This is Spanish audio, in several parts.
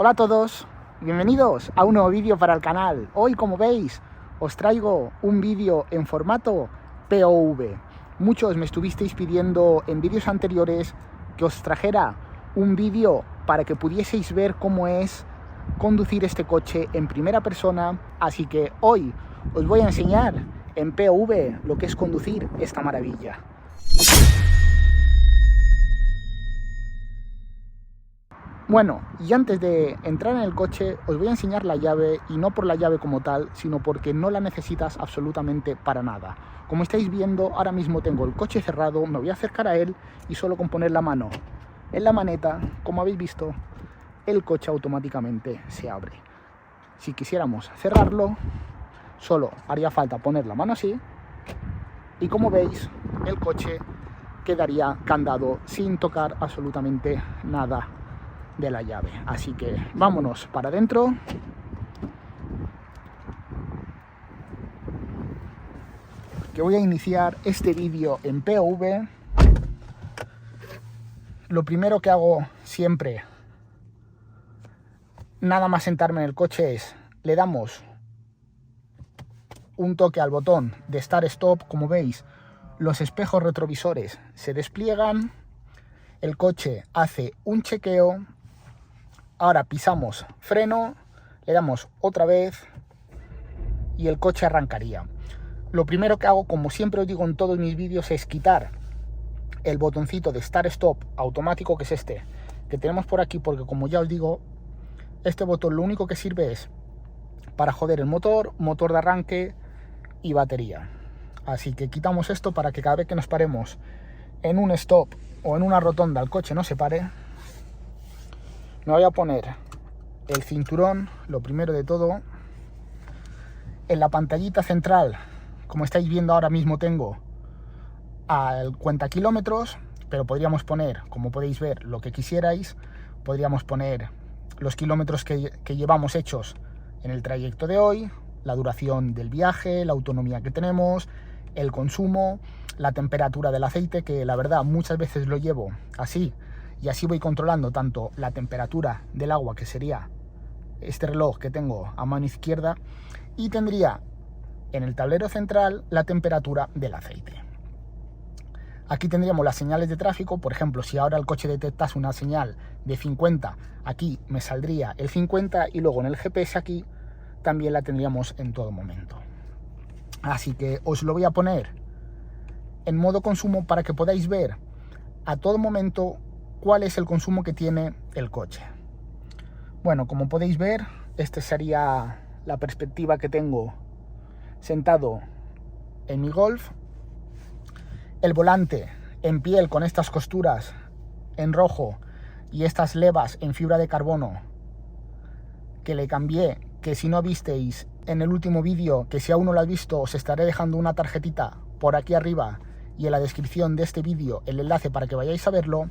Hola a todos, bienvenidos a un nuevo vídeo para el canal. Hoy, como veis, os traigo un vídeo en formato POV. Muchos me estuvisteis pidiendo en vídeos anteriores que os trajera un vídeo para que pudieseis ver cómo es conducir este coche en primera persona, así que hoy os voy a enseñar en POV lo que es conducir esta maravilla. Bueno, y antes de entrar en el coche os voy a enseñar la llave, y no por la llave como tal, sino porque no la necesitas absolutamente para nada. Como estáis viendo, ahora mismo tengo el coche cerrado, me voy a acercar a él y solo con poner la mano en la maneta, como habéis visto, el coche automáticamente se abre. Si quisiéramos cerrarlo, solo haría falta poner la mano así y, como veis, el coche quedaría candado sin tocar absolutamente nada de la llave. Así que vámonos para adentro. Que voy a iniciar este vídeo en POV. Lo primero que hago siempre, nada más sentarme en el coche, es le damos un toque al botón de Start Stop. Como veis, los espejos retrovisores se despliegan, el coche hace un chequeo. Ahora pisamos freno, le damos otra vez y el coche arrancaría. Lo primero que hago, como siempre os digo en todos mis vídeos, es quitar el botoncito de Start Stop automático, que es este que tenemos por aquí, porque, como ya os digo, este botón lo único que sirve es para joder el motor de arranque y batería. Así que quitamos esto para que cada vez que nos paremos en un stop o en una rotonda el coche no se pare. Me voy a poner el cinturón, lo primero de todo. En la pantallita central, como estáis viendo ahora mismo, tengo al cuenta kilómetros, pero podríamos poner, como podéis ver, lo que quisierais. Podríamos poner los kilómetros que llevamos hechos en el trayecto de hoy, la duración del viaje, la autonomía que tenemos, el consumo, la temperatura del aceite, que la verdad muchas veces lo llevo así, y así voy controlando tanto la temperatura del agua, que sería este reloj que tengo a mano izquierda, y tendría en el tablero central la temperatura del aceite. Aquí tendríamos las señales de tráfico. Por ejemplo, si ahora el coche detectase una señal de 50, aquí me saldría el 50, y luego en el GPS aquí también la tendríamos en todo momento. Así que os lo voy a poner en modo consumo para que podáis ver a todo momento cuál es el consumo que tiene el coche. Bueno, como podéis ver, esta sería la perspectiva que tengo sentado en mi Golf. El volante en piel con estas costuras en rojo y estas levas en fibra de carbono que le cambié, que si no visteis en el último vídeo, que si aún no lo habéis visto, os estaré dejando una tarjetita por aquí arriba y en la descripción de este vídeo el enlace para que vayáis a verlo,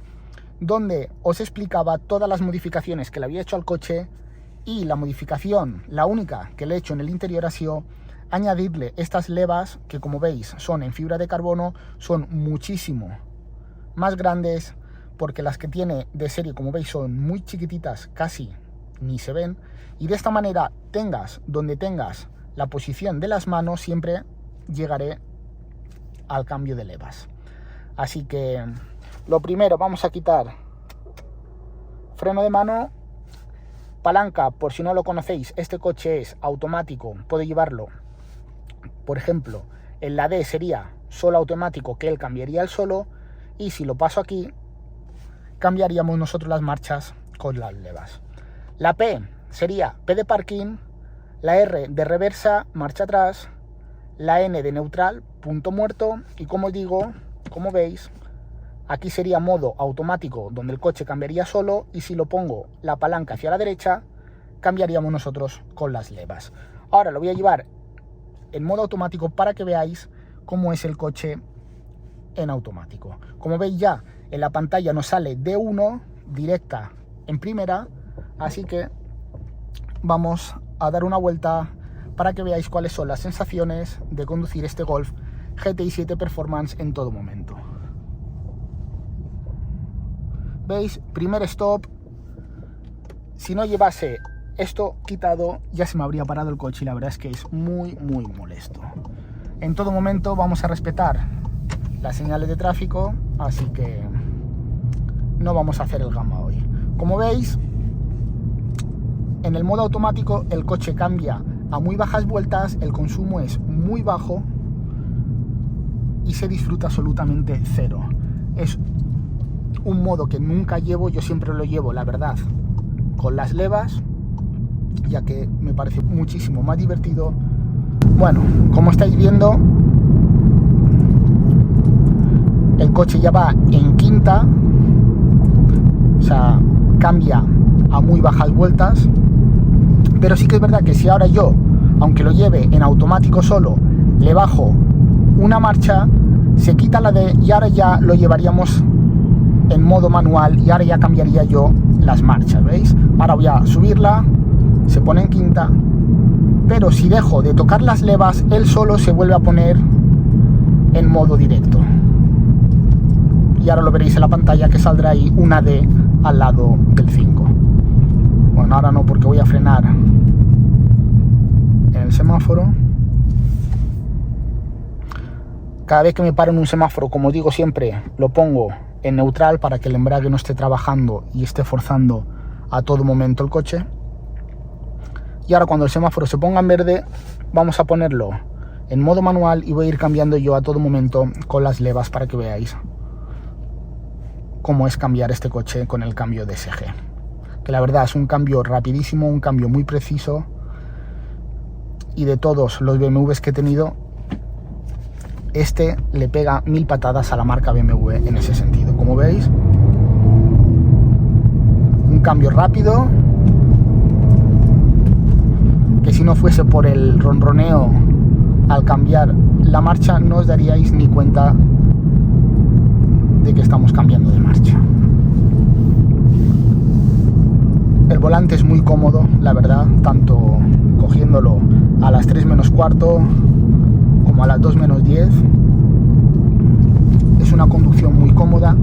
donde os explicaba todas las modificaciones que le había hecho al coche. Y la modificación, la única que le he hecho en el interior, ha sido añadirle estas levas que, como veis, son en fibra de carbono, son muchísimo más grandes, porque las que tiene de serie, como veis, son muy chiquititas, casi ni se ven, y de esta manera, tengas donde tengas la posición de las manos, siempre llegaré al cambio de levas. Así que lo primero, vamos a quitar freno de mano. Palanca, por si no lo conocéis, este coche es automático, puedo llevarlo, por ejemplo, en la D sería solo automático, que él cambiaría el solo, y si lo paso aquí, cambiaríamos nosotros las marchas con las levas. La P sería P de parking, la R de reversa, marcha atrás, la N de neutral, punto muerto, y como os digo, como veis, aquí sería modo automático, donde el coche cambiaría solo, y si lo pongo la palanca hacia la derecha, cambiaríamos nosotros con las levas. Ahora lo voy a llevar en modo automático para que veáis cómo es el coche en automático. Como veis, ya en la pantalla nos sale D1 directa en primera, así que vamos a dar una vuelta para que veáis cuáles son las sensaciones de conducir este Golf GTI 7 Performance en todo momento. ¿Veis? Primer stop, Si no llevase esto quitado, ya se me habría parado el coche y la verdad es que es muy molesto. En todo momento vamos a respetar las señales de tráfico, así que no vamos a hacer el gamba hoy. Como veis, en el modo automático el coche cambia a muy bajas vueltas, el consumo es muy bajo y se disfruta absolutamente cero. Es un modo que nunca llevo, yo siempre lo llevo, la verdad, con las levas, ya que me parece muchísimo más divertido. Bueno, como estáis viendo, el coche ya va en quinta, o sea, cambia a muy bajas vueltas, pero sí que es verdad que si ahora yo, aunque lo lleve en automático solo, le bajo una marcha, se quita la D y ahora ya lo llevaríamos en modo manual y ahora ya cambiaría yo las marchas, ¿veis? Ahora voy a subirla, se pone en quinta, pero si dejo de tocar las levas, él solo se vuelve a poner en modo directo. Y ahora lo veréis en la pantalla que saldrá ahí una D al lado del 5. Bueno, ahora no, porque voy a frenar en el semáforo. Cada vez que me paro en un semáforo, como digo siempre, lo pongo en neutral para que el embrague no esté trabajando y esté forzando a todo momento el coche. Y ahora cuando el semáforo se ponga en verde, vamos a ponerlo en modo manual y voy a ir cambiando yo a todo momento con las levas para que veáis cómo es cambiar este coche con el cambio de SG. Que la verdad es un cambio rapidísimo, un cambio muy preciso, y de todos los BMWs que he tenido, este le pega 1000 patadas a la marca BMW en ese sentido. Como veis, un cambio rápido, que si no fuese por el ronroneo al cambiar la marcha no os daríais ni cuenta de que estamos cambiando de marcha. El volante es muy cómodo, la verdad, tanto cogiéndolo a las 3 menos cuarto como a las 2 menos 10. Es una conducción muy cómoda.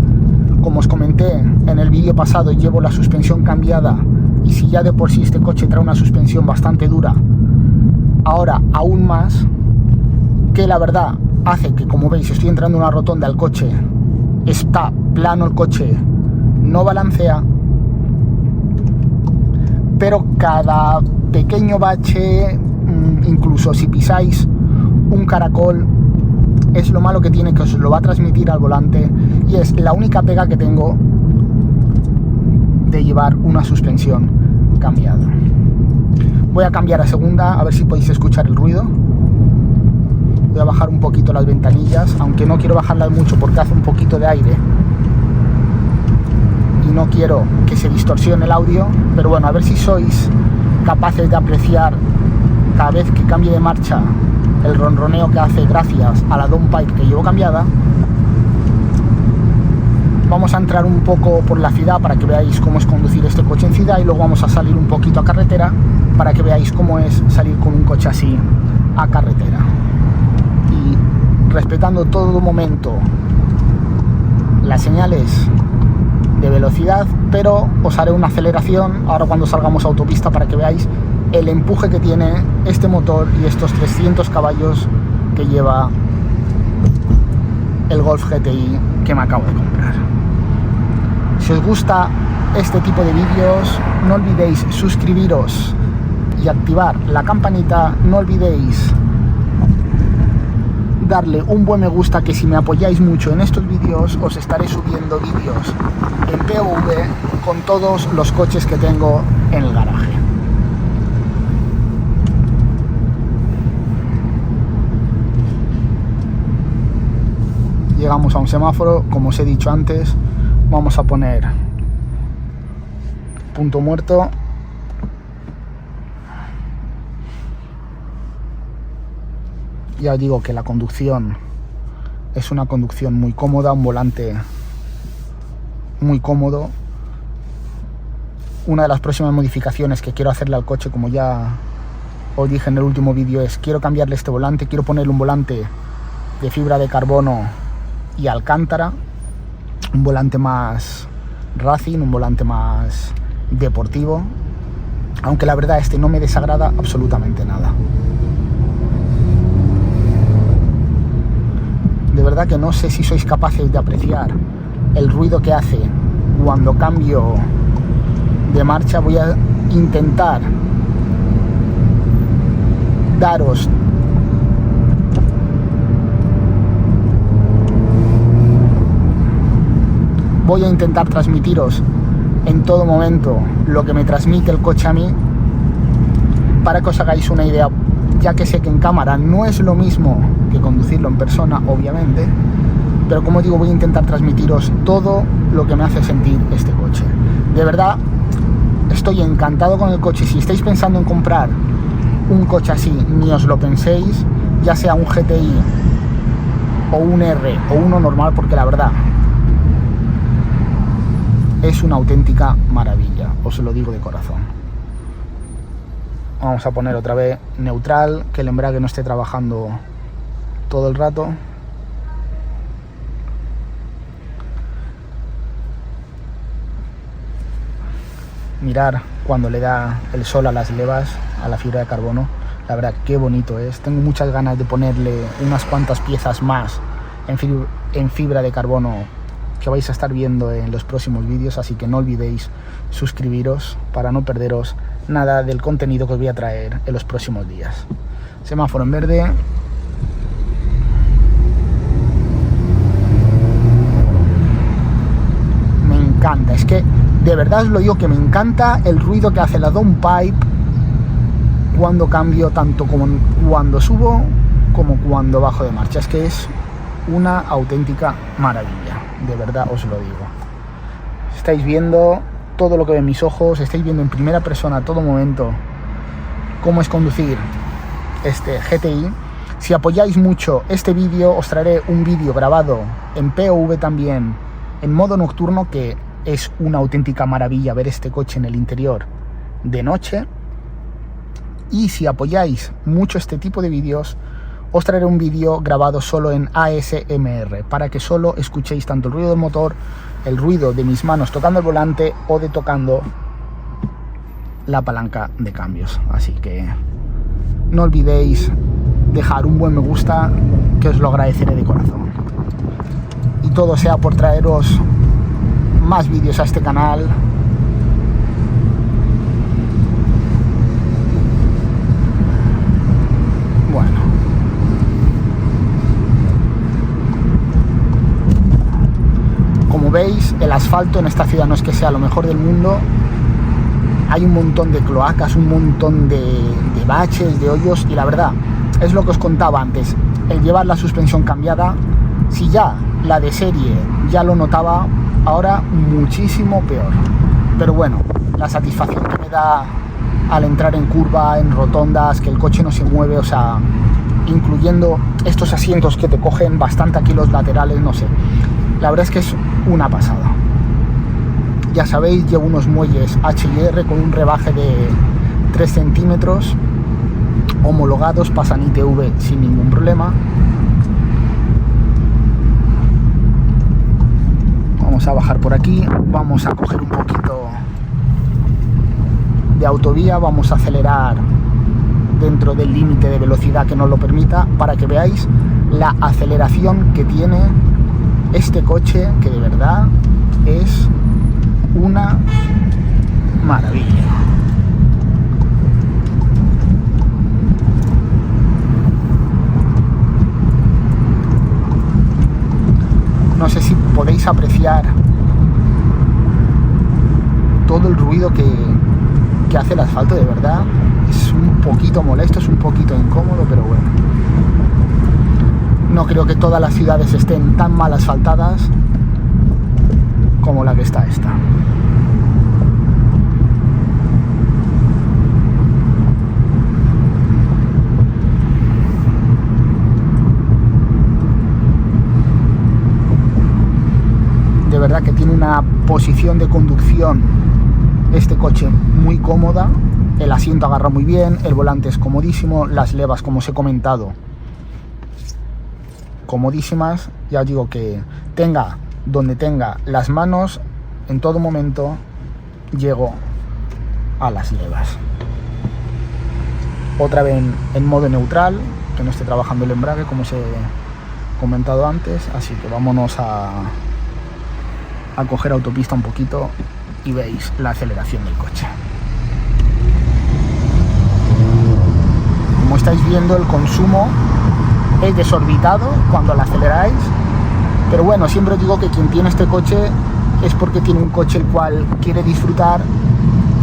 Como os comenté en el vídeo pasado, llevo la suspensión cambiada, y si ya de por sí este coche trae una suspensión bastante dura, ahora aún más, que la verdad hace que, como veis, estoy entrando en una rotonda, el coche está plano, el coche no balancea, pero cada pequeño bache, incluso si pisáis un caracol, es lo malo que tiene, que os lo va a transmitir al volante, y es la única pega que tengo de llevar una suspensión cambiada. Voy a cambiar a segunda, a ver si podéis escuchar el ruido. Voy a bajar un poquito las ventanillas, aunque no quiero bajarlas mucho porque hace un poquito de aire y no quiero que se distorsione el audio, pero bueno, a ver si sois capaces de apreciar cada vez que cambie de marcha el ronroneo que hace gracias a la downpipe que llevo cambiada. Vamos a entrar un poco por la ciudad para que veáis cómo es conducir este coche en ciudad, y luego vamos a salir un poquito a carretera para que veáis cómo es salir con un coche así a carretera. Y respetando todo momento las señales de velocidad, pero os haré una aceleración ahora cuando salgamos a autopista para que veáis el empuje que tiene este motor y estos 300 caballos que lleva el Golf GTI que me acabo de comprar. Si os gusta este tipo de vídeos, no olvidéis suscribiros y activar la campanita. No olvidéis darle un buen me gusta, que si me apoyáis mucho en estos vídeos os estaré subiendo vídeos en POV con todos los coches que tengo en el garaje. Llegamos a un semáforo, como os he dicho antes, vamos a poner punto muerto. Ya os digo que la conducción es una conducción muy cómoda, un volante muy cómodo. Una de las próximas modificaciones que quiero hacerle al coche, como ya os dije en el último vídeo, es quiero cambiarle este volante, quiero ponerle un volante de fibra de carbono y alcántara, un volante más racing, un volante más deportivo, aunque la verdad no me desagrada absolutamente nada. De verdad que no sé si sois capaces de apreciar el ruido que hace cuando cambio de marcha. Voy a intentar daros transmitiros en todo momento lo que me transmite el coche a mí, para que os hagáis una idea, ya que sé que en cámara no es lo mismo que conducirlo en persona, obviamente, pero como digo, voy a intentar transmitiros todo lo que me hace sentir este coche. De verdad, estoy encantado con el coche. Si estáis pensando en comprar un coche así, ni os lo penséis, ya sea un GTI o un R o uno normal, porque la verdad es una auténtica maravilla, os lo digo de corazón. Vamos a poner otra vez neutral, que el embrague no esté trabajando todo el rato. Mirar cuando le da el sol a las levas, a la fibra de carbono, la verdad qué bonito es. Tengo muchas ganas de ponerle unas cuantas piezas más en fibra de carbono que vais a estar viendo en los próximos vídeos, así que no olvidéis suscribiros para no perderos nada del contenido que os voy a traer en los próximos días. Semáforo en verde. Me encanta, es que de verdad os lo digo, que me encanta el ruido que hace la downpipe cuando cambio, tanto como cuando subo como cuando bajo de marcha. Es que es una auténtica maravilla, de verdad os lo digo. Estáis viendo todo lo que ven mis ojos, estáis viendo en primera persona a todo momento cómo es conducir este GTI. Si apoyáis mucho este vídeo, os traeré un vídeo grabado en POV también, en modo nocturno, que es una auténtica maravilla ver este coche en el interior de noche. Y si apoyáis mucho este tipo de vídeos, os traeré un vídeo grabado solo en ASMR, para que solo escuchéis tanto el ruido del motor, el ruido de mis manos tocando el volante o de tocando la palanca de cambios. Así que no olvidéis dejar un buen me gusta, que os lo agradeceré de corazón. Y todo sea por traeros más vídeos a este canal. Bueno, como veis, el asfalto en esta ciudad no es que sea lo mejor del mundo. Hay un montón de cloacas, un montón de baches, de hoyos, y la verdad, es lo que os contaba antes, el llevar la suspensión cambiada, si ya la de serie ya lo notaba, ahora muchísimo peor. Pero bueno, la satisfacción que me da al entrar en curva, en rotondas, que el coche no se mueve, o sea, incluyendo estos asientos que te cogen bastante aquí los laterales, no sé, la verdad es que es una pasada. Ya sabéis, llevo unos muelles H&R con un rebaje de 3 centímetros, homologados, pasan ITV sin ningún problema. Vamos a bajar por aquí, vamos a coger un poquito de autovía, vamos a acelerar dentro del límite de velocidad que nos lo permita, para que veáis la aceleración que tiene este coche, que de verdad es una maravilla. No sé si podéis apreciar todo el ruido que hace el asfalto, de verdad. Es un poquito molesto, es un poquito incómodo, pero bueno. No creo que todas las ciudades estén tan mal asfaltadas como la que está esta. De verdad que tiene una posición de conducción este coche muy cómoda, el asiento agarra muy bien, el volante es comodísimo, las levas, como os he comentado, comodísimas. Ya os digo que tenga donde tenga las manos, en todo momento llego a las levas. Otra vez en modo neutral, que no esté trabajando el embrague como os he comentado antes, así que vámonos a coger autopista un poquito y veis la aceleración del coche. Como estáis viendo, el consumo es desorbitado cuando la aceleráis, pero bueno, siempre os digo que quien tiene este coche es porque tiene un coche el cual quiere disfrutar,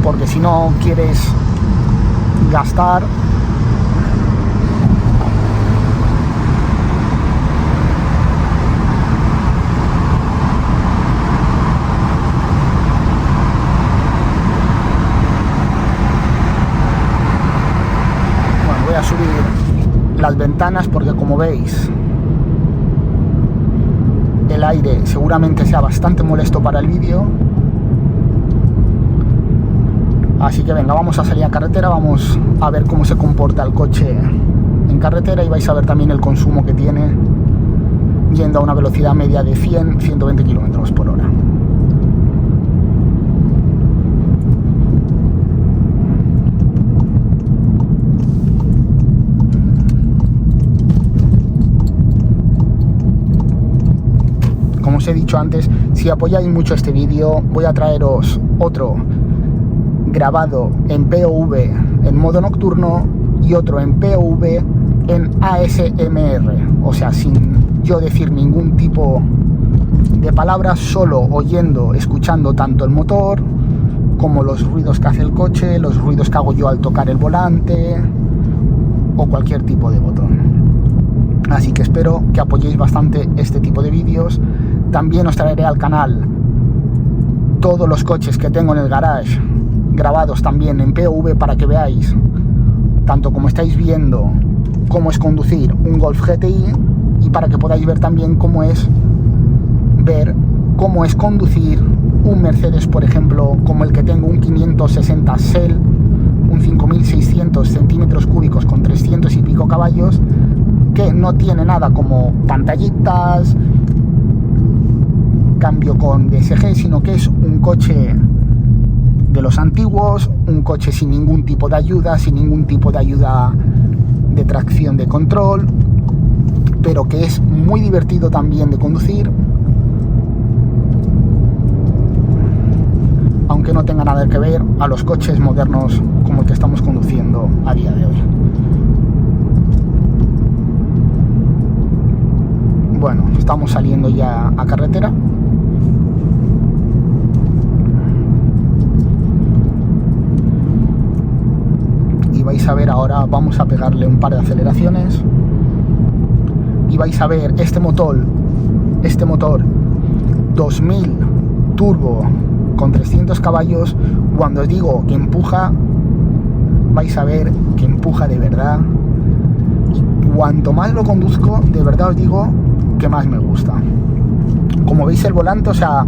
porque si no quieres gastar, voy a subir las ventanas porque, como veis, el aire seguramente sea bastante molesto para el vídeo. Así que venga, vamos a salir a carretera, vamos a ver cómo se comporta el coche en carretera y vais a ver también el consumo que tiene yendo a una velocidad media de 100-120 km por hora. Como os he dicho antes, si apoyáis mucho este vídeo, voy a traeros otro grabado en POV en modo nocturno y otro en POV en ASMR, o sea, sin yo decir ningún tipo de palabras, solo oyendo, escuchando tanto el motor como los ruidos que hace el coche, los ruidos que hago yo al tocar el volante o cualquier tipo de botón. Así que espero que apoyéis bastante este tipo de vídeos. También os traeré al canal todos los coches que tengo en el garage grabados también en POV para que veáis, tanto como estáis viendo, cómo es conducir un Golf GTI y para que podáis ver también cómo es conducir un Mercedes, por ejemplo, como el que tengo, un 560 SEL, un 5600 centímetros cúbicos con 300 y pico caballos, que no tiene nada como pantallitas, cambio con DSG, sino que es un coche de los antiguos, un coche sin ningún tipo de ayuda, de tracción de control, pero que es muy divertido también de conducir, aunque no tenga nada que ver a los coches modernos como el que estamos conduciendo a día de hoy. Bueno, estamos saliendo ya a carretera. Y vais a ver ahora, vamos a pegarle un par de aceleraciones y vais a ver este motor 2000 turbo con 300 caballos. Cuando os digo que empuja, vais a ver que empuja de verdad, y cuanto más lo conduzco, de verdad os digo que más me gusta. Como veis, el volante, o sea,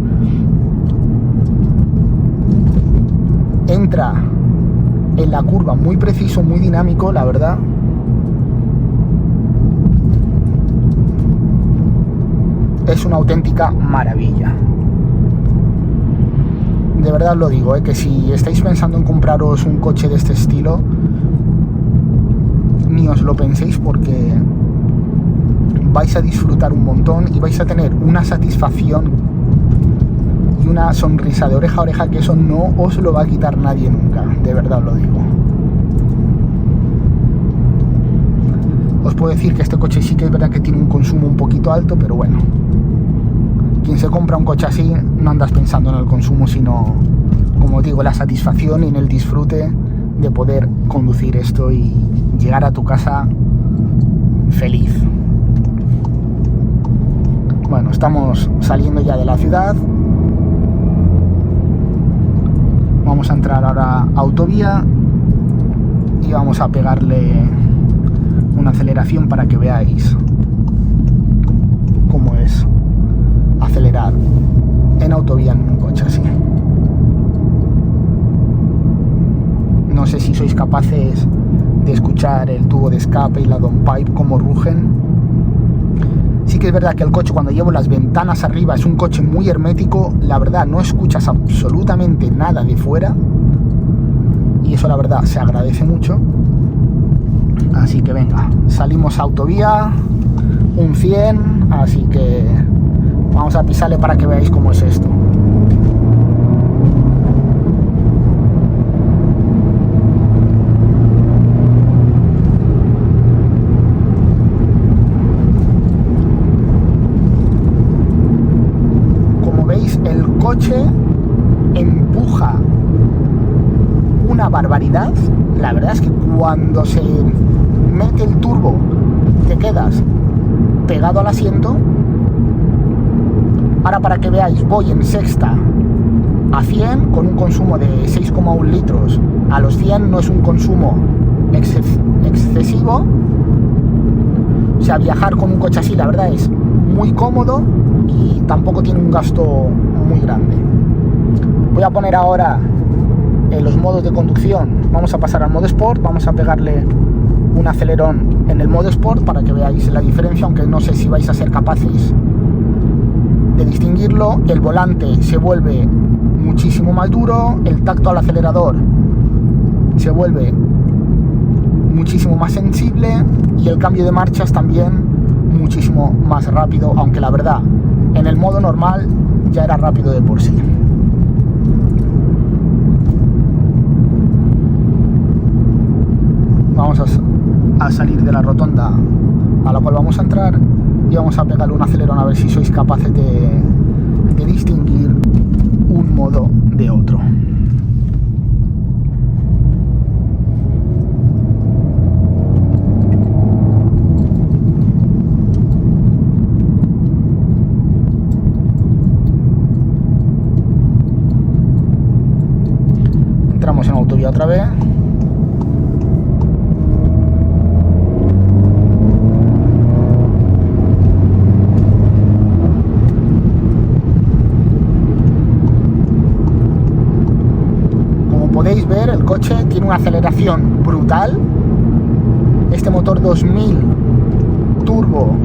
entra en la curva muy preciso, muy dinámico, la verdad. Es una auténtica maravilla. De verdad lo digo, que si estáis pensando en compraros un coche de este estilo, ni os lo penséis, porque vais a disfrutar un montón y vais a tener una satisfacción y una sonrisa de oreja a oreja que eso no os lo va a quitar nadie nunca, de verdad lo digo. Os puedo decir que este coche sí que es verdad que tiene un consumo un poquito alto, pero bueno, quien se compra un coche así no andas pensando en el consumo, sino, como digo, la satisfacción y en el disfrute de poder conducir esto y llegar a tu casa feliz. Bueno, estamos saliendo ya de la ciudad. Vamos a entrar ahora a autovía y vamos a pegarle una aceleración para que veáis cómo es acelerar en autovía en un coche así. No sé si sois capaces de escuchar el tubo de escape y la downpipe como rugen. Sí que es verdad que el coche, cuando llevo las ventanas arriba, es un coche muy hermético, la verdad no escuchas absolutamente nada de fuera, y eso la verdad se agradece mucho. Así que venga, salimos a autovía, un 100, así que vamos a pisarle para que veáis cómo es esto. Como veis, el coche empuja una barbaridad. La verdad es que cuando se mete el turbo te quedas pegado al asiento. Ahora, para que veáis, voy en sexta a 100 con un consumo de 6,1 litros. A los 100 no es un consumo excesivo. O sea, viajar con un coche así la verdad es muy cómodo y tampoco tiene un gasto muy grande. Voy a poner ahora los modos de conducción. Vamos a pasar al modo Sport, vamos a pegarle un acelerón en el modo Sport para que veáis la diferencia, aunque no sé si vais a ser capaces de distinguirlo. El volante se vuelve muchísimo más duro, el tacto al acelerador se vuelve muchísimo más sensible y el cambio de marchas también muchísimo más rápido, aunque la verdad en el modo normal ya era rápido de por sí. Vamos a salir de la rotonda a la cual vamos a entrar y vamos a pegarle un acelerón a ver si sois capaces de distinguir un modo de otro. Entramos en autovía otra vez. Podéis ver, el coche tiene una aceleración brutal. Este motor 2000 turbo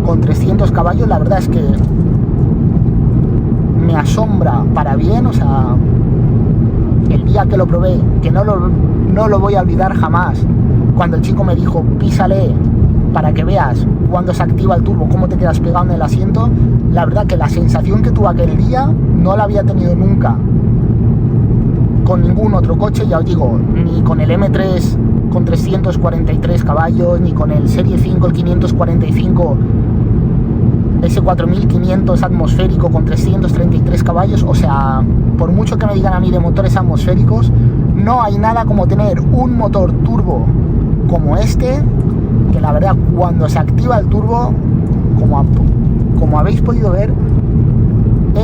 con 300 caballos, la verdad es que me asombra para bien. O sea, el día que lo probé, que no lo voy a olvidar jamás, cuando el chico me dijo písale para que veas cuando se activa el turbo, cómo te quedas pegado en el asiento, la verdad que la sensación que tuve aquel día no la había tenido nunca con ningún otro coche, ya os digo, ni con el M3 con 343 caballos, ni con el Serie 5, el 545, ese 4500 atmosférico con 333 caballos. O sea, por mucho que me digan a mí de motores atmosféricos, no hay nada como tener un motor turbo como este, que la verdad cuando se activa el turbo, como habéis podido ver,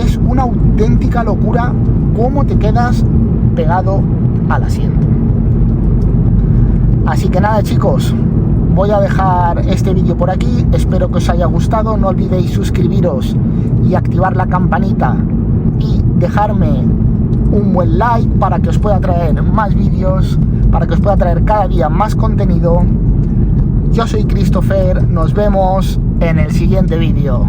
es una auténtica locura cómo te quedas pegado al asiento. Así que nada, chicos, voy a dejar este vídeo por aquí. Espero que os haya gustado. No olvidéis suscribiros y activar la campanita y dejarme un buen like para que os pueda traer más vídeos, para que os pueda traer cada día más contenido. Yo soy Christopher, nos vemos en el siguiente vídeo.